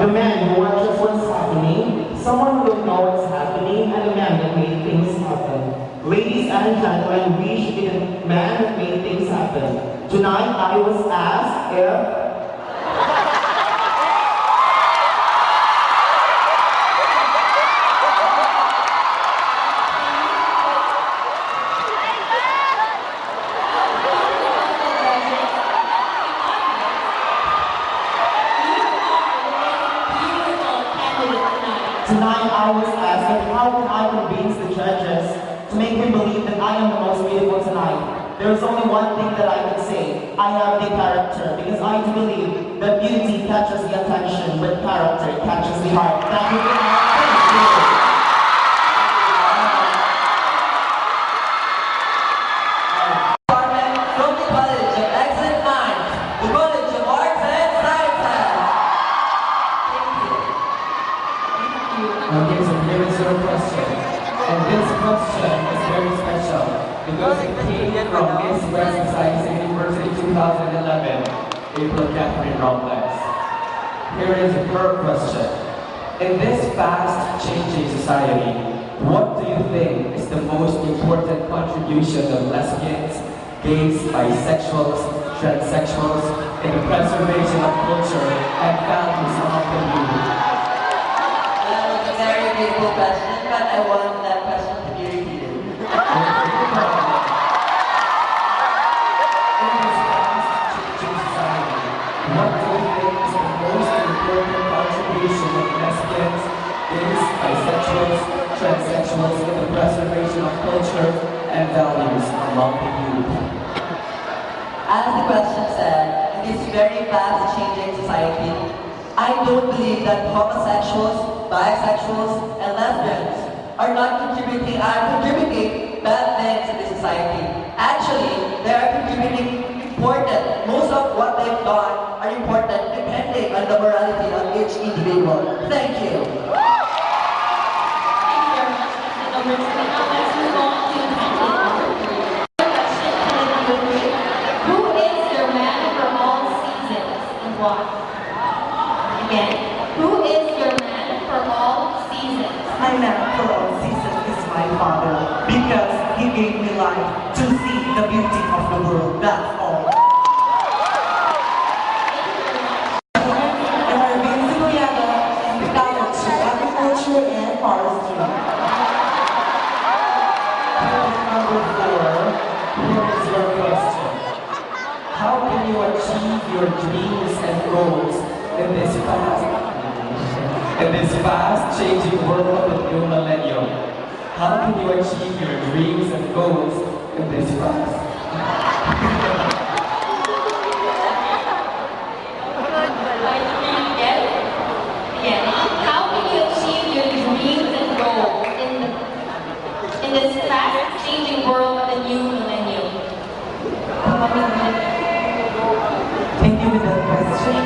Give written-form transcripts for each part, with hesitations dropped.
The man who watches what's happening, someone who don't know what's happening, and the man that made things happen. Ladies and gentlemen, we should be the man that made things happen. Tonight, I was asked if Tonight I was asked if how can I convince the judges to make me believe that I am the most beautiful tonight. There is only one thing that I can say. I have the character because I do believe that beauty catches the attention, but character catches the heart. Thank you very much. Thank you. From the College of Excellent Minds, the College of Arts and Sciences. Okay, so here is your question. And this question is very special because it came from Miss West Science University 2011, April Catherine Robles. Here is her question. In this fast-changing society, what do you think is the most important contribution of lesbians, gays, bisexuals, transsexuals in the preservation of culture and values of the youth? That was a very beautiful question, but I want that question to be repeated. In this fast-changing society, what do you think is the most important contribution of lesbians, gays, bisexuals, transsexuals in the preservation of culture and values among the youth? As the question said, in this very fast-changing society, I don't believe that homosexuals, bisexuals, and lesbians are contributing bad things in this society. Actually, they are contributing important. Most of what they've done are important depending on the morality of each individual. Thank you. Who is your man for all seasons? My man for all seasons is my father because he gave me life to see the beauty of the world. That's all. And we're being together in the College of Agriculture and Forestry. Number 4, here is your question. How can you achieve your dreams and goals in this fast-changing world of the new millennium? How can you achieve your dreams and goals in this fast? How can you achieve your dreams and goals in this fast-changing world of the new millennium? Thank you for that question.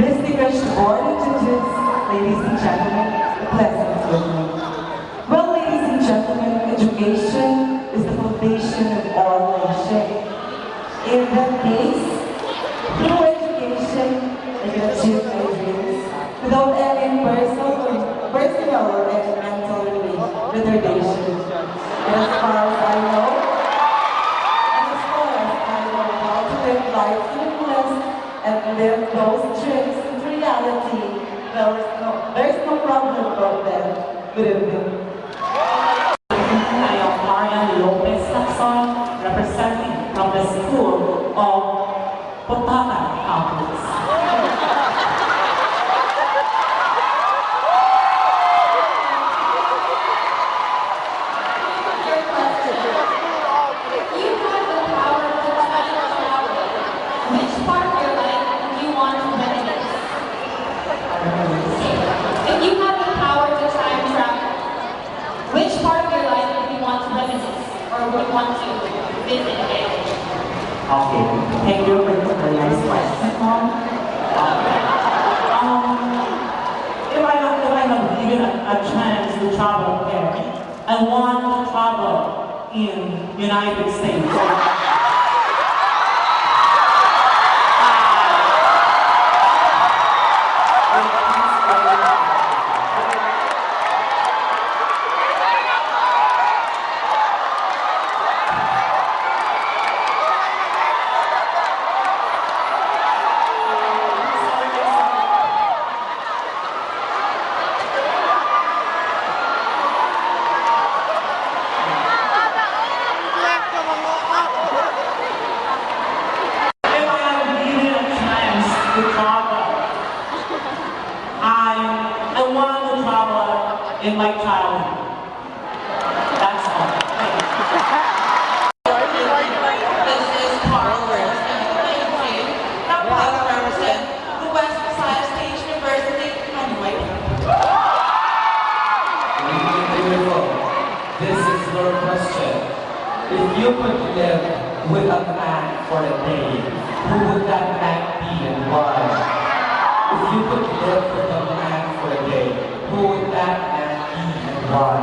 Distinguished board of judges, ladies and gentlemen, a pleasant evening. Well, ladies and gentlemen, education is the foundation of all learning. In that case, through education, I can achieve my dreams without any personal or any mental retardation. And as far as I know, how to live life fullness and live those dreams into reality, there's no problem about that. Good evening. I am Marian Lopez Lacson, representing from the School of Potacan Campus. You have the power to time travel. Which part of your life do you want to reminisce? If you have the power to time travel, which part of your life do you want to reminisce or would you want to visit again? Okay, thank you for the very nice question, Mom. If I have given a chance to travel again, I want to travel in United States. I want to travel in my childhood. That's all. Thank you. This is Carl now proud to represent the West Visayas State University. Anyway. Beautiful. This is your question. If you could live with a man for a day, who would that man be and why? If you could live with a man for a day, who would that man be and why?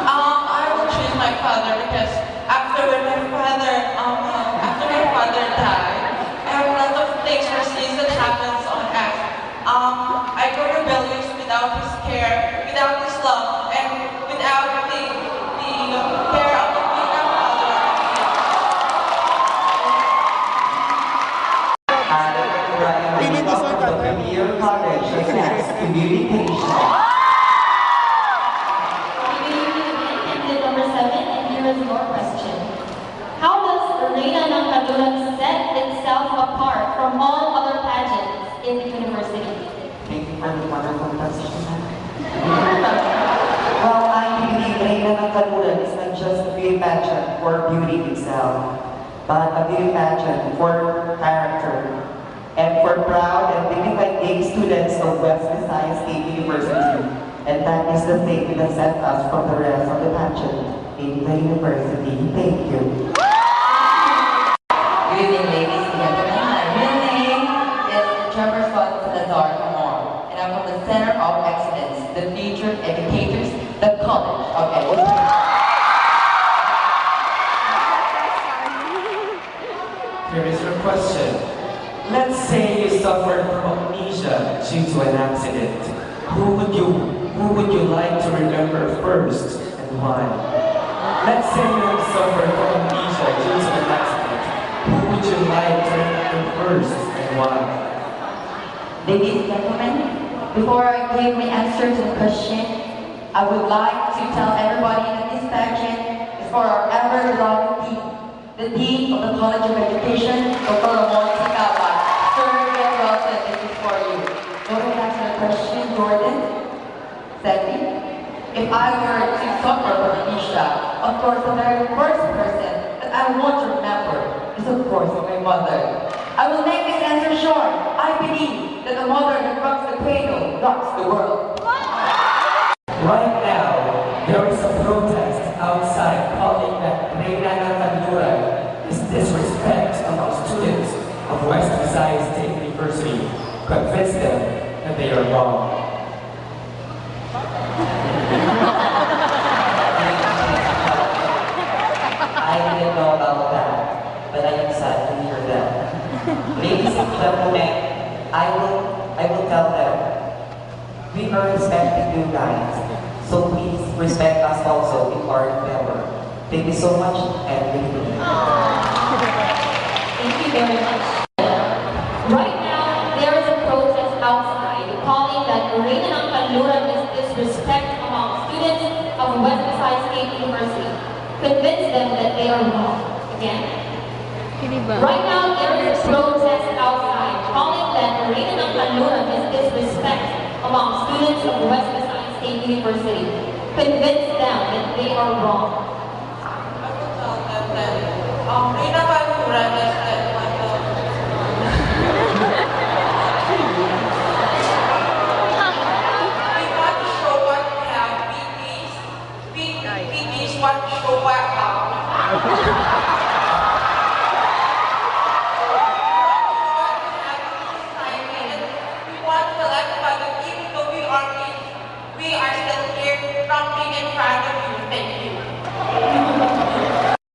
I will choose my father because after my father died, I have a lot of things foresees that happens on earth. I grew rebellious without his care, without his love, and without the care of the being a father. From the Premier College of Mass Communication. Candidate number 7, and here is your question. How does Reina ng Kanluran set itself apart from all other pageants in the university? Thank you for the wonderful question. Well, I believe Reina ng Kanluran is not just a beauty pageant for beauty itself, but a beauty pageant for character and for proud and dignified gay students of West Visayas State University. And that is the thing that sets us from the rest of the pageant in the university. Thank you. Good evening, ladies and gentlemen. My real name is Trevor Scott Salazar Amor, and I'm from the Center of Excellence, the Future Educators, the College of Education. Here is your question. Let's say you suffered from amnesia due to an accident. Who would you like to remember first and why? Let's say you have suffered from amnesia due to an accident. Who would you like to remember first and why? Ladies and gentlemen, before I give my answer to the question, I would like to tell everybody that this pageant is for our ever-loving dean, the Dean of the College of Education, Dr. Ramon Sicaba. Sir, get well said, this is for you. Going back to the question, Jordan, second, if I were to suffer from amnesia, of course, the very first person that I want to remember is, of course, my mother. I will make this answer short. I believe that the mother that rocks the cradle rocks the world. Right now, there is a protest outside calling that Reina ng Kanluran is disrespect among students of West Visayas State University. Convince them that they are wrong. I didn't know about that, but I am sad to hear that. Ladies and gentlemen, I will tell them, we are respecting you guys, so please respect us also in our endeavor. Thank you so much, and good evening. Thank you very much. Right now, there is a protest outside calling that Reina ng Kanluran is disrespect among students of West Visayas State University. Convince them that they are wrong. Again. Right now, there is a protest outside calling that Reina ng Kanluran is disrespect among students of West Visayas State University. Convince them that they are wrong. I will tell them that Reina